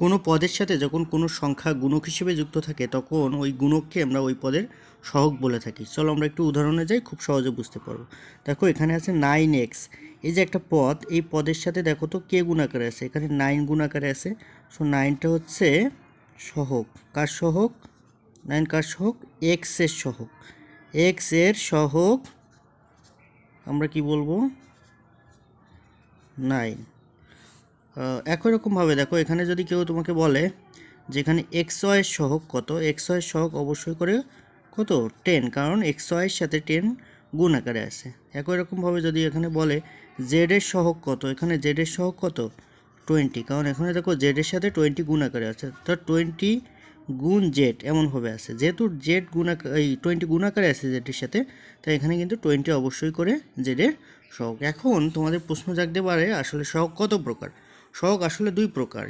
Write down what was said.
কোনো পদের সাথে যখন কোনো সংখ্যা গুণক হিসেবে যুক্ত থাকে তখন ওই গুণককে আমরা ওই পদের সহগ বলে থাকি। চলো আমরা একটু উদাহরণে যাই, খুব সহজে বুঝতে পারবো। দেখো এখানে আছে 9x, এই যে একটা পদ, এই পদের সাথে দেখো তো কে গুণাকারে আছে, এখানে 9 গুণাকারে আছে। সো 9টা হচ্ছে সহগ। কার সহগ? 9 কার সহগ? x এর সহগ। x এর সহগ আমরা কি বলবো? 9। একই রকমভাবে দেখো এখানে যদি কেউ তোমাকে বলে যে এখানে এক্স ওয়াইয়ের সহগ কত, এক্স ওয়াইয়ের সহগ অবশ্যই করে কত? 10, কারণ এক্স ওয়াইয়ের সাথে 10 গুণ আকারে আছে। একই রকমভাবে যদি এখানে বলে জেড এর সহগ কত, এখানে জেড এর সহগ কত? 20, কারণ এখানে দেখো জেড এর সাথে 20 গুণ আকারে আছে, তো 20 গুণ জেড এমনভাবে আছে। যেহেতু জেড গুণ এই 20 গুণ আকারে আছে জেডের সাথে, তাই এখানে কিন্তু 20 অবশ্যই করে জেডের সহগ। এখন তোমাদের প্রশ্ন জাগতে পারে আসলে সহগ কত প্রকার? সহগ আসলে দুই প্রকার।